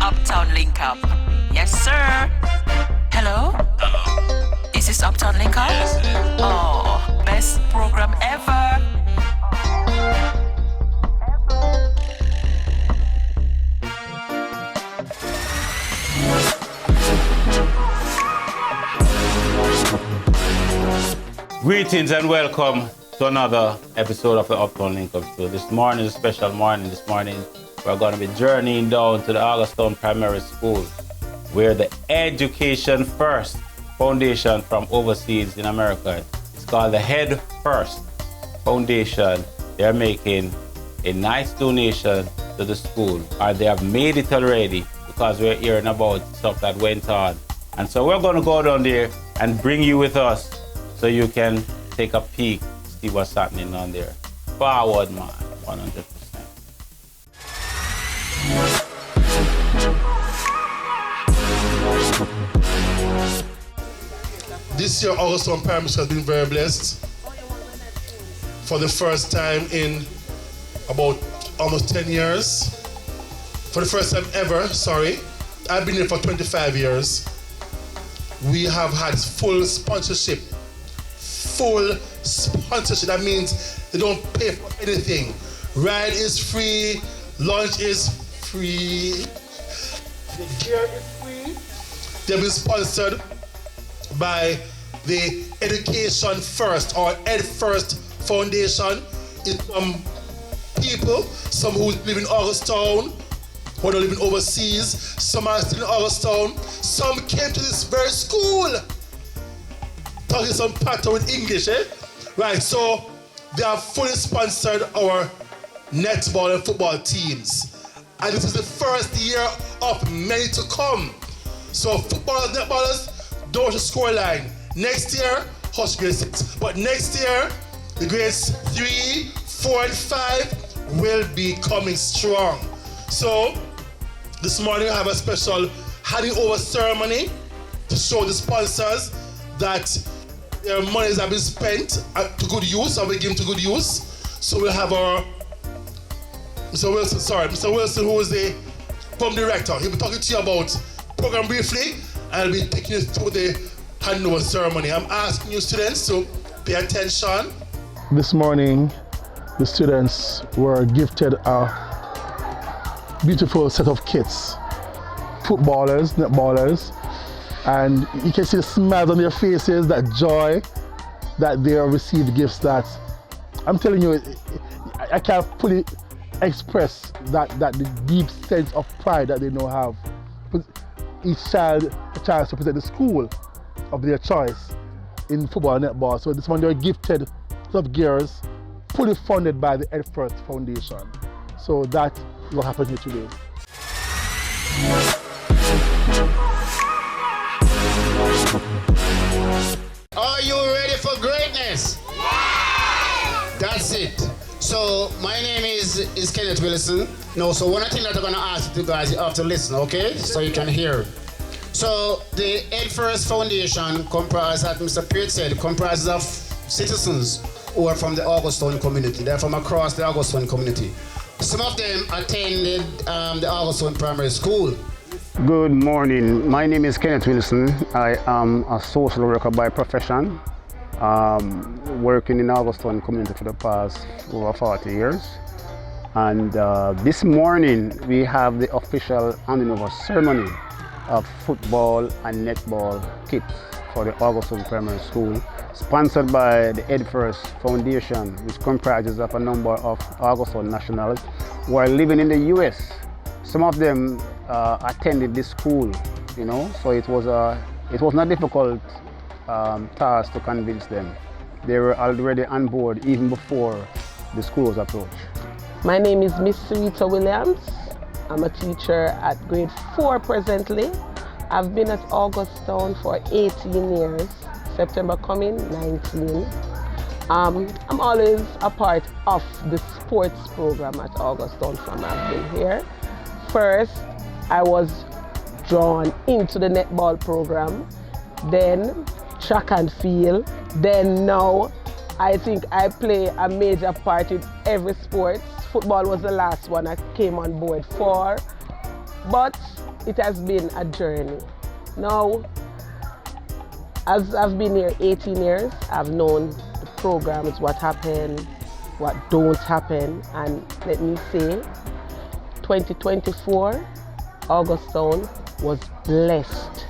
Uptown Link Up. Yes, sir. Hello? Is this Uptown Link Up? Yes, it is. Oh, best program ever. Greetings and welcome to another episode of the Uptown Link Up Show. This morning is a special morning. This morning we're going to be journeying down to the Augusttown Primary School, where the Education First Foundation from overseas in America, it's called the H.R.S. Foundation. They're making a nice donation to the school, or they have made it already, because we're hearing about stuff that went on. And so we're going to go down there and bring you with us so you can take a peek, see what's happening on there. Forward, man, 100%. This year, Augusttown Primary School has been very blessed. For the first time in about almost 10 years. For the first time ever, I've been here for 25 years. We have had full sponsorship. Full sponsorship. That means they don't pay for anything. Ride is free, lunch is free, the gear is free. They've been sponsored by the Education First or Ed First Foundation. It's some people, some who live in Augusttown, who are living overseas, some are still in Augusttown, some came to this very school. Talking some pattern with English, eh? Right, so they have fully sponsored our netball and football teams. And this is the first year of many to come. So footballers, netballers, don't watch the scoreline. Next year, hush grade 6. But next year, the grades 3, 4, and 5 will be coming strong. So this morning I have a special handing over ceremony to show the sponsors that their monies have been spent to good use, and we give them to good use. So we'll have our Mr. Wilson, who is the program director. He'll be talking to you about program briefly, and I'll be taking you through the handover ceremony. I'm asking you students to pay attention. This morning, the students were gifted a beautiful set of kits. Footballers, netballers, and you can see the smiles on their faces, that joy that they have received gifts that, I'm telling you, I can't fully express that the deep sense of pride that they now have. Each child a chance to present the school of their choice in football and netball. So this one, they're gifted of gears, fully funded by the H.R.S. Foundation. So that is what happened here today. Are you ready for greatness? Yeah! That's it. So my name is Kenneth Wilson. No, so one thing that I'm gonna ask you guys, you have to listen, okay? So you can hear. So the H.R.S. Foundation comprises, as Mr. Peart said, comprises of citizens who are from the Augusttown community. They're from across the Augusttown community. Some of them attended the Augusttown Primary School. Good morning. My name is Kenneth Wilson. I am a social worker by profession, working in Augusttown community for the past over 40 years. And this morning we have the official handing over ceremony of football and netball kits for the Augusttown Primary School, sponsored by the H.R.S. Foundation, which comprises of a number of Augusttown nationals who are living in the US. Some of them attended this school, you know, so it was not difficult task to convince them. They were already on board even before the school was approached. My name is Miss Rita Williams. I'm a teacher at grade 4 presently. I've been at Augusttown for 18 years. September coming, 19. I'm always a part of the sports program at Augusttown from I've been here. First, I was drawn into the netball program, then track and field, then now I think I play a major part in every sport. Football was the last one I came on board for, but it has been a journey. Now, as I've been here 18 years, I've known the programs, what happened, what don't happen, and let me say, 2024, Augusttown was blessed.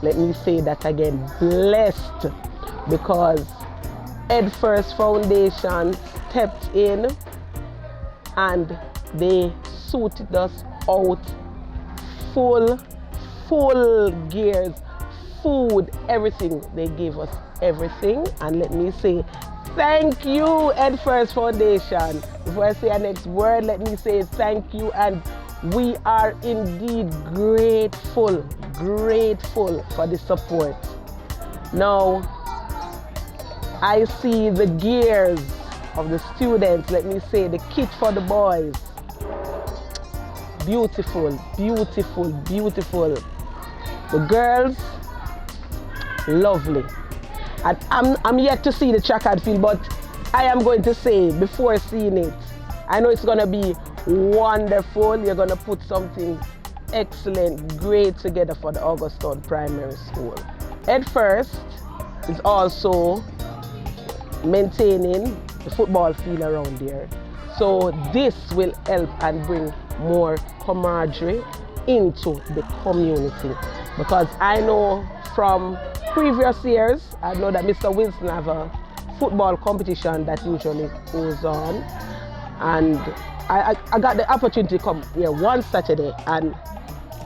Let me say that again, blessed, because H.R.S.Foundation stepped in and they suited us out full gears, food, everything. They gave us everything, and let me say thank you, H.R.S.Foundation. Before I say our next word, let me say thank you, and we are indeed grateful for the support. Now, I see the gears of the students, let me say the kit for the boys. Beautiful. The girls, lovely. And I'm yet to see the track and field, but I am going to say before seeing it, I know it's going to be wonderful. You're going to put something excellent, great together for the Augusttown Primary School. H.R.S. is also maintaining the football field around there. So this will help and bring more camaraderie into the community. Because I know from previous years, I know that Mr. Wilson have a football competition that usually goes on. And I got the opportunity to come here one Saturday, and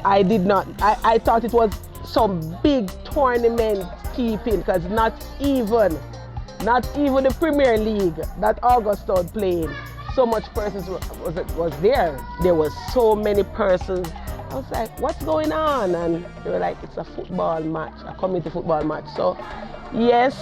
I did not, I thought it was some big tournament keeping, because not even the Premier League that Augusttown played, so much persons was there. There was so many persons. I was like, what's going on? And they were like, it's a football match, a community football match. So yes,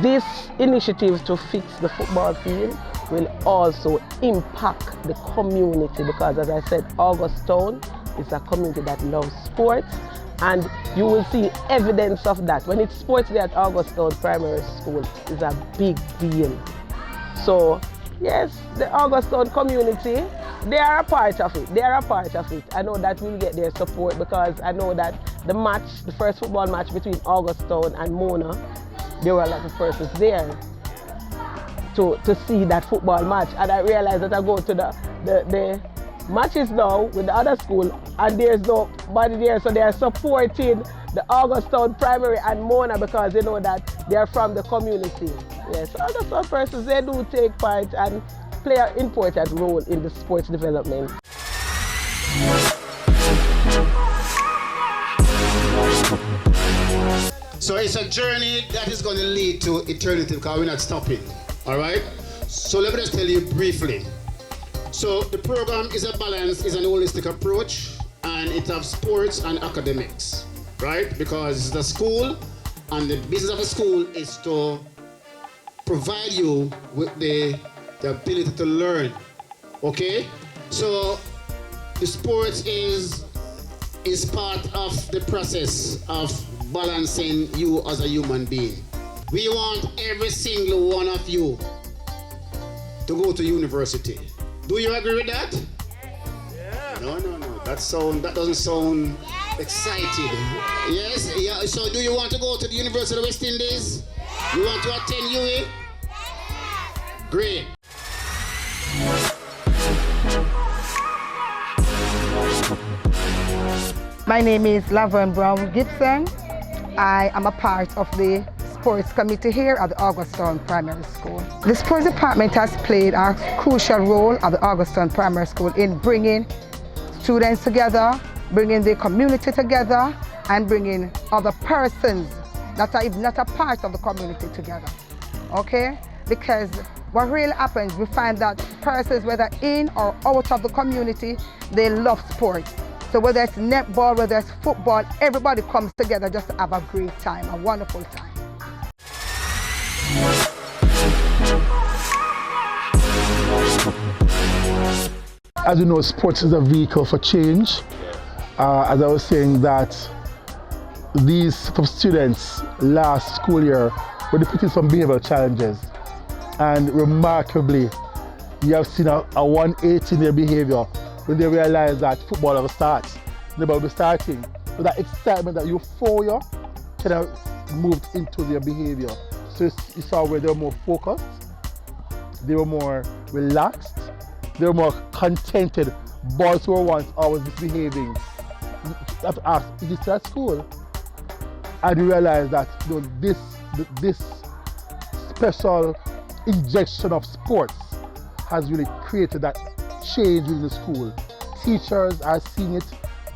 this initiative to fix the football field will also impact the community, because as I said, Augusttown is a community that loves sports, and you will see evidence of that. When it's sports day at Augusttown Primary School, it's a big deal. So yes, the Augusttown community, they are a part of it. I know that we'll get their support, because I know that the first football match between Augusttown and Mona, there were a lot of persons there to see that football match. And I realized that I go to the matches now with the other school, and there's nobody there, so they are supporting the Augusttown Primary and Mona, because they know that they are from the community. Yes, Augusttown persons, they do take part and play an important role in the sports development. So it's a journey that is going to lead to eternity, because we're not stopping. All right? So let me just tell you briefly. So the program is a balance, is an holistic approach, and it has sports and academics, right? Because the school, and the business of the school is to provide you with the ability to learn, okay? So the sports is part of the process of balancing you as a human being. We want every single one of you to go to university. Do you agree with that? Yeah. No. That doesn't sound excited. Yes? Yeah. So do you want to go to the University of West Indies? You want to attend UWI? Great. My name is Laverne Brown Gibson. I am a part of the sports committee here at the Augusttown Primary School. The sports department has played a crucial role at the Augusttown Primary School in bringing students together, bringing the community together, and bringing other persons that are even not a part of the community together. Okay? Because what really happens, we find that persons, whether in or out of the community, they love sports. So whether it's netball, whether it's football, everybody comes together just to have a great time, a wonderful time. As you know, sports is a vehicle for change. As I was saying, that these set of students last school year were depicting some behavioral challenges, and remarkably, you have seen a 180 in their behavior when they realize that football ever starts. the ball will be starting. So that excitement, that euphoria, kind of moved into their behavior. So you saw where they were more focused, they were more relaxed, they were more contented. Boys who were once always misbehaving. You have to ask, is this at school? And you realize that this special injection of sports has really created that change in the school. Teachers are seeing it,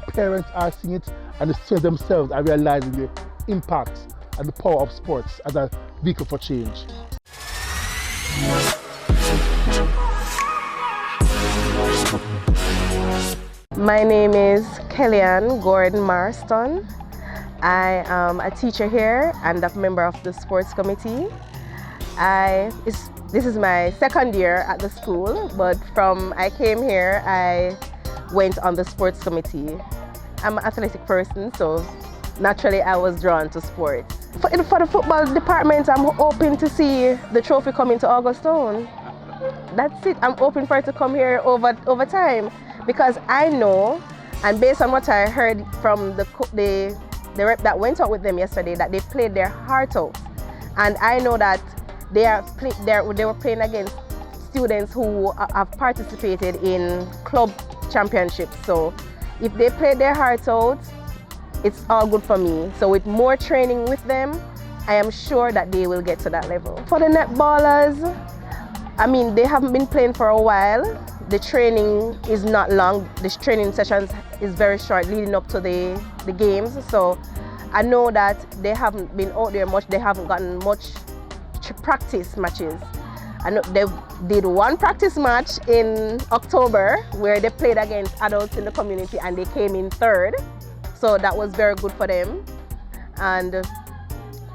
parents are seeing it, and the students themselves are realizing the impact and the power of sports as a vehicle for change. My name is Kellyanne Gordon Marston. I am a teacher here and a member of the sports committee. This is my second year at the school, but from I came here, I went on the sports committee. I'm an athletic person, so naturally I was drawn to sports. For the football department, I'm hoping to see the trophy coming to Augusttown. That's it. I'm hoping for it to come here over time, because I know, and based on what I heard from the rep that went out with them yesterday, that they played their heart out, and I know that they were playing against students who have participated in club championships. So if they played their hearts out, it's all good for me. So with more training with them, I am sure that they will get to that level. For the netballers, I mean, they haven't been playing for a while. The training is not long. The training sessions is very short leading up to the games. So I know that they haven't been out there much. They haven't gotten much practice matches. I know they did one practice match in October where they played against adults in the community and they came in third. So that was very good for them. And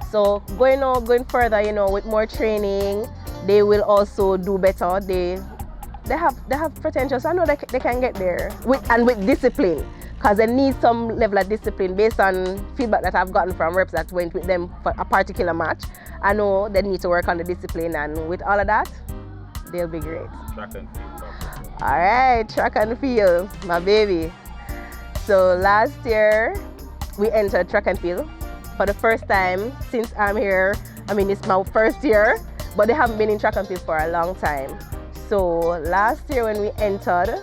so going further, you know, with more training, they will also do better. They have potential, so I know they can get there with discipline, because they need some level of discipline based on feedback that I've gotten from reps that went with them for a particular match. I know they need to work on the discipline, and with all of that, they'll be great. Track and field. All right, track and field, my baby. So last year, we entered track and field for the first time since I'm here. I mean, it's my first year, but they haven't been in track and field for a long time. So last year when we entered,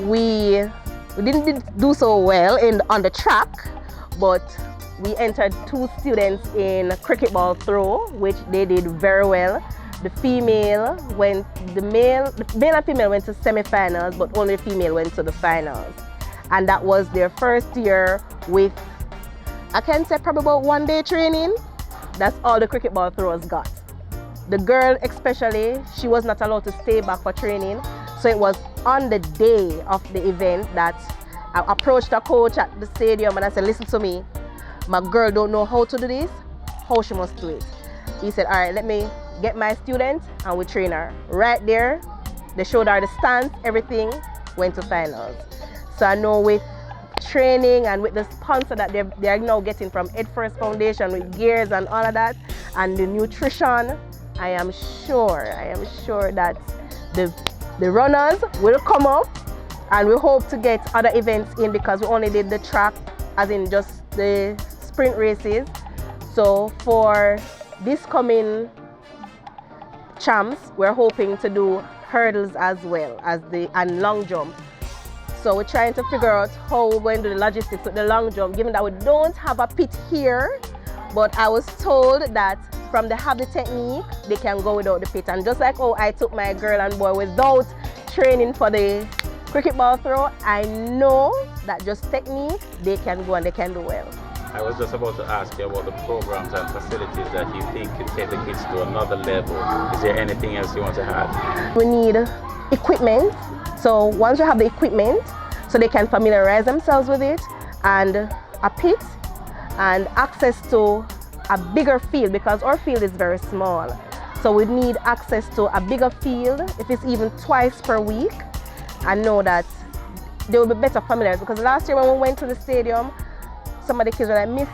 we didn't do so well on the track, but we entered 2 students in cricket ball throw, which they did very well. The male and female went to semi-finals, but only the female went to the finals. And that was their first year with, I can say probably about 1 day training. That's all the cricket ball throwers got. The girl especially, she was not allowed to stay back for training. So it was on the day of the event that I approached a coach at the stadium and I said, listen to me, my girl don't know how to do this, how she must do it. He said, all right, let me get my student and we train her. Right there, they showed her the stance, everything, went to finals. So I know with training and with the sponsor that they are now getting from H.R.S. Foundation with gears and all of that, and the nutrition, I am sure that the runners will come up, and we hope to get other events in, because we only did the track, as in just the sprint races. So for this coming champs, we're hoping to do hurdles as well as and long jump. So we're trying to figure out how we're going to do the logistics with the long jump, given that we don't have a pit here, but I was told that from they have the technique, they can go without the pit. And just like how I took my girl and boy without training for the cricket ball throw, I know that just technique, they can go and they can do well. I was just about to ask you about the programs and facilities that you think can take the kids to another level. Is there anything else you want to add? We need equipment. So once we have the equipment, so they can familiarize themselves with it, and a pit, and access to a bigger field, because our field is very small. So we need access to a bigger field, if it's even twice per week. I know that they will be better familiarized, because last year when we went to the stadium, some of the kids were like, Miss,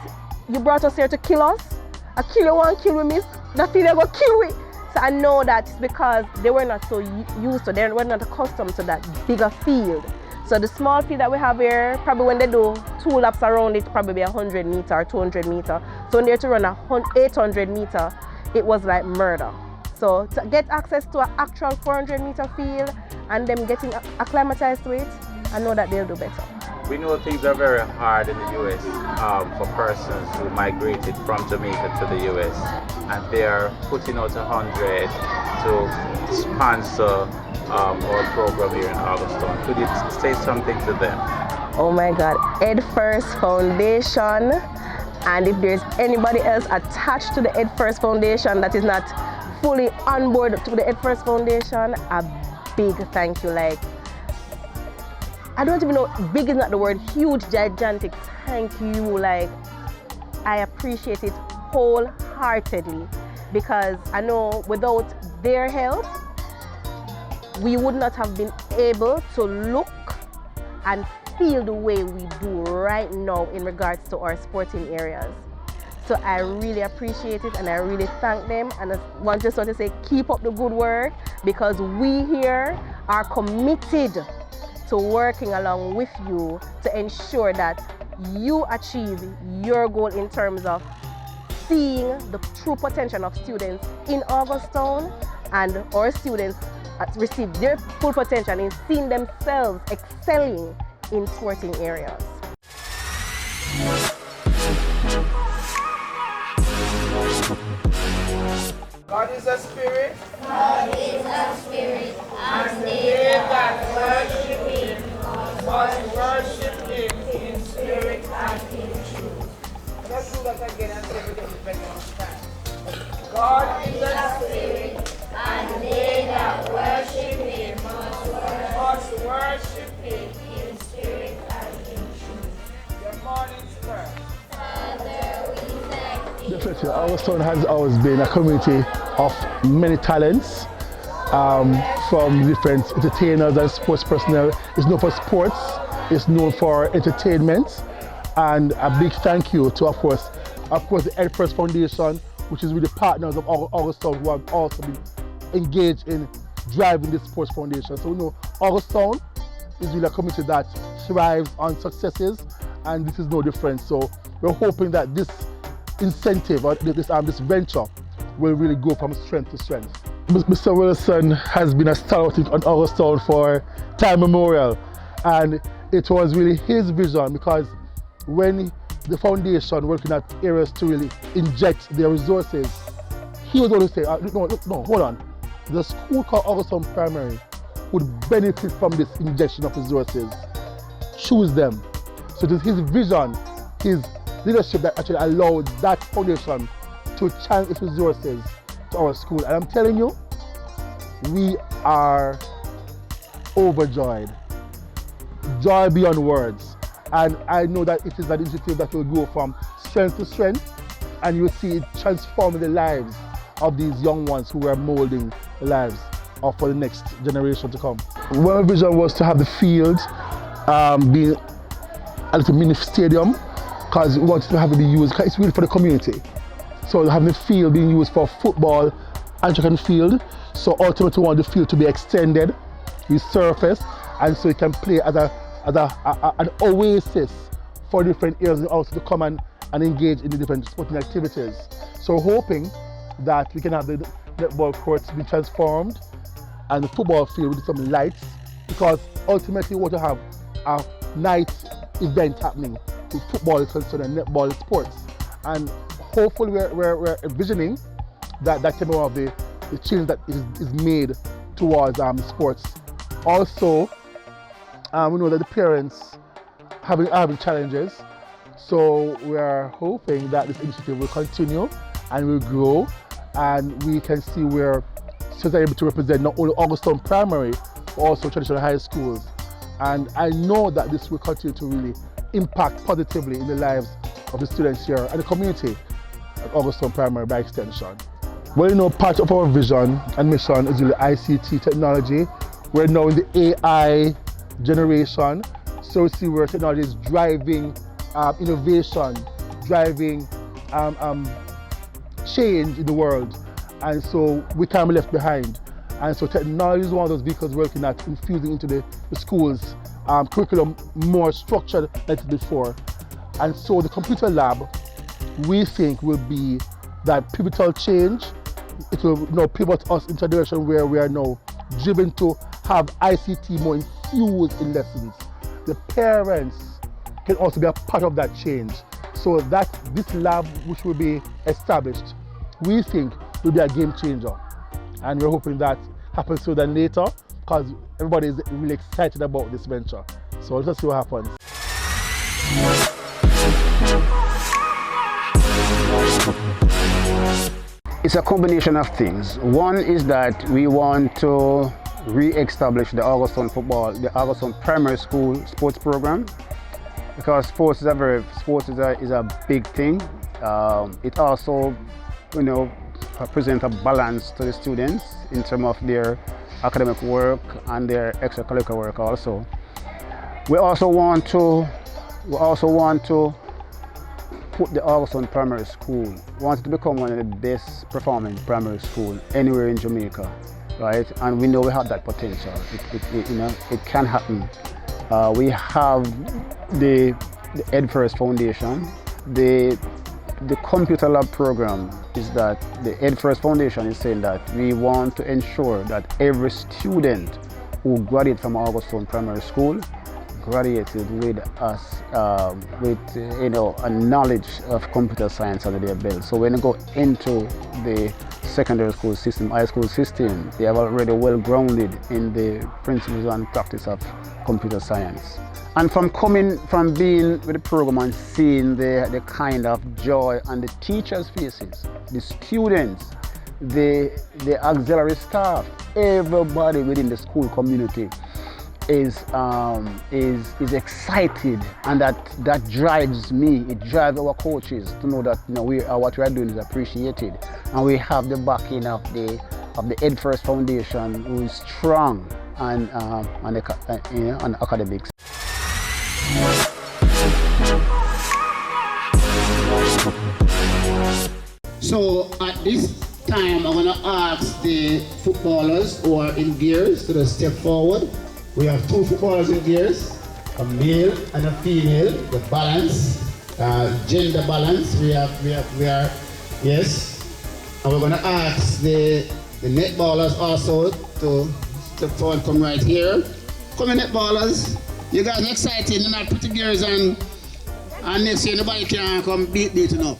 you brought us here to kill us? I kill you one, kill we, miss. That field they go kill we. So I know that it's because they were not so used to, they were not accustomed to that bigger field. So the small field that we have here, probably when they do 2 laps around it, probably be 100 meter or 200 meter. So when they're to run 800 meter, it was like murder. So to get access to an actual 400 meter field and them getting acclimatized to it, I know that they'll do better. We know things are very hard in the US for persons who migrated from Jamaica to the US, and they are putting out 100 to sponsor our program here in Augustone. Could you say something to them? Oh my God, H.R.S. Foundation, and if there's anybody else attached to the H.R.S. Foundation that is not fully on board to the H.R.S. Foundation, a big thank you. Like, I don't even know, big is not the word, huge, gigantic thank you. Like, I appreciate it wholeheartedly, because I know without their help, we would not have been able to look and feel the way we do right now in regards to our sporting areas. So I really appreciate it, and I really thank them, and I want just to say keep up the good work, because we here are committed to working along with you to ensure that you achieve your goal in terms of seeing the true potential of students in Augustone, and our students receive their full potential in seeing themselves excelling in sporting areas. God is a spirit. God is a spirit, And they that worship him must worship him in spirit and in truth. Let's do that again and say it with better. God is a spirit, and they that worship him must worship him in spirit and in truth. your morning star. Father, we thank thee. Definitely, Augustone has always been a community of many talents, from different entertainers and sports personnel. It's known for sports, it's known for entertainment, and a big thank you to, of course, the H.R.S. Foundation, which is really partners of Augustone, who have also been engaged in driving this sports foundation. So we know Augustone is really a community that thrives on successes, and this is no different. So we're hoping that this incentive or this venture will really go from strength to strength. Mr. Wilson has been a stalwart on Augustone for time immemorial, and it was really his vision, because when the foundation working at areas to really inject their resources, he was always saying, no, hold on. The school called Augustone Primary would benefit from this injection of resources. Choose them. So it is his vision, his leadership that actually allowed that foundation to channel its resources to our school. And I'm telling you, we are overjoyed. Joy beyond words. And I know that it is an initiative that will go from strength to strength, and you'll see it transforming the lives of these young ones who are molding the lives for the next generation to come. One vision was to have the field be a little mini stadium, because we wanted to have it be used, because it's really for the community. So having the field being used for football and track and field. So ultimately we want the field to be extended, resurfaced, and so it can play as an oasis for different areas, and also to come and engage in the different sporting activities. So hoping that we can have the netball courts be transformed and the football field with some lights, because ultimately we want to have a night event happening with football is concerned and netball sports. And hopefully we're envisioning that can be one of the change that is made towards sports. Also, we know that the parents having challenges, so we are hoping that this initiative will continue and will grow, and we can see where students are able to represent not only Augustone Primary, but also traditional high schools. And I know that this will continue to really impact positively in the lives of the students here and the community at Augustone Primary by extension. Well, you know, part of our vision and mission is really ICT technology. We're now in the AI generation, so we see where technology is driving innovation, driving change in the world, and so we can't be left behind. And so technology is one of those vehicles we're looking at infusing into the schools curriculum more structured than before. And so the computer lab, we think, will be that pivotal change. It will now pivot us into a direction where we are now driven to have ICT more infused in lessons. The parents can also be a part of that change. So that this lab, which will be established, we think will be a game changer. And we're hoping that happens sooner than later, because everybody is really excited about this venture. So let's see what happens. It's a combination of things. One is that we want to re-establish the Augustone Primary School sports program, because sports is a big thing. It also, presents a balance to the students in terms of their academic work and their extracurricular work also. We also want to put the Augustone Primary School, wants to become one of the best performing primary school anywhere in Jamaica, right? And we know we have that potential. It can happen. We have the H.R.S. Foundation. The computer lab program is that the H.R.S. Foundation is saying that we want to ensure that every student who graduates from Augustone Primary School graduated with us a knowledge of computer science under their belt. So when they go into the secondary school system, high school system, they are already well grounded in the principles and practice of computer science. And from being with the program and seeing the kind of joy on the teachers' faces, the students, the auxiliary staff, everybody within the school community is excited, and that drives me. It drives our coaches to know that what we are doing is appreciated, and we have the backing of the H.R.S. Foundation, who is strong on academics. So at this time, I'm going to ask the footballers who are in gears to step forward. We have two footballers in gears, a male and a female. The balance, gender balance. We are yes. And we're going to ask the netballers also to step forward from right here. Come on, netballers. You guys are excited. You're not pretty girls, and next year nobody can come beating up.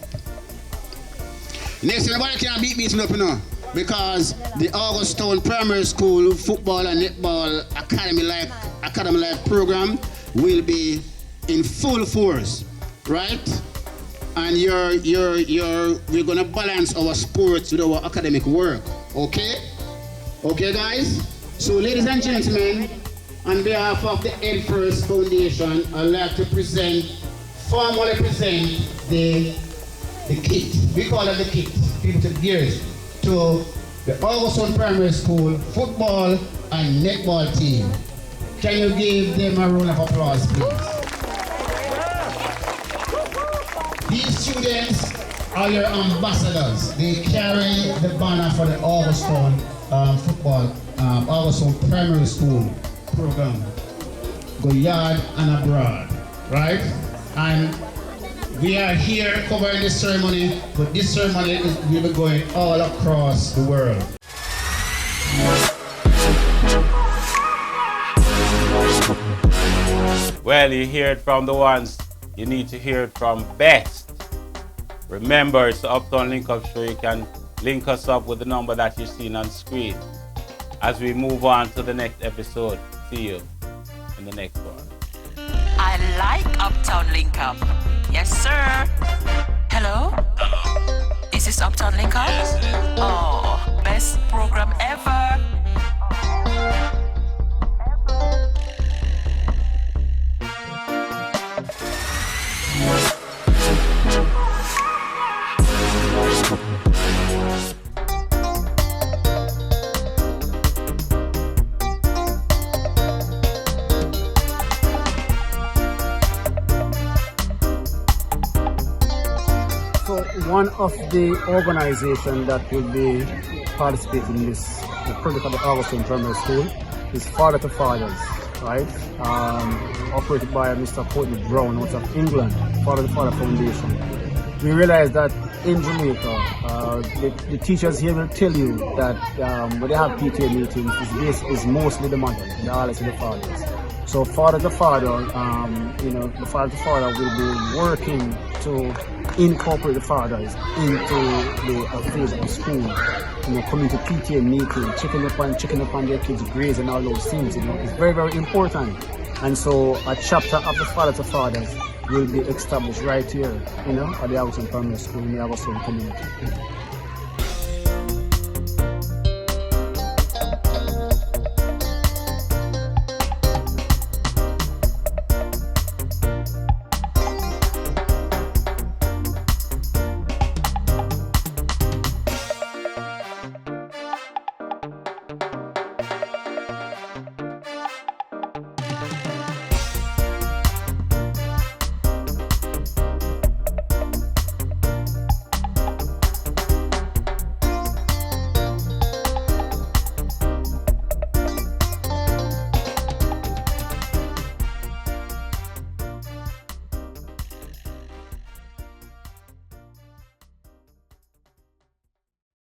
Next year nobody can beating up, because the Augustone Primary School football and netball academy-like program will be in full force, right? And we're gonna balance our sports with our academic work, okay? Okay, guys. So, ladies and gentlemen, on behalf of the H.R.S. Foundation, I'd like to formally present the kit. We call it the kit, people gears, to the Augustone Primary School football and netball team. Can you give them a round of applause, please? These students are your ambassadors. They carry the banner for the Augustone Augustone Primary School program. Go yard and abroad, right? And we are here covering this ceremony, but this ceremony will be going all across the world. Well, you hear it from the ones you need to hear it from best. Remember, it's the Uptown Link Up Show. You can link us up with the number that you're seeing on screen. As we move on to the next episode, see you in the next one. I like Uptown Link Up. Yes, sir. Hello? Hello. Is this Uptown Link Up? Yes, it is. Oh, best program ever. So one of the organizations that will be participating in this, the project of the Augustone Primary School, is Father to Fathers. right? Operated by Mr. Courtney Brown out of England, Father to Father Foundation. We realized that in Jamaica, the teachers here will tell you that when they have PTA meetings, this is mostly the mothers, regardless of the fathers. So Father to Father, the Father to Father will be working to incorporate the fathers into the affairs of the school. Coming to PTA meeting, checking upon their kids' grades and all those things. It's very, very important. And so a chapter of the Father to Fathers will be established right here, at the Augustine Primary School in the Augustine community.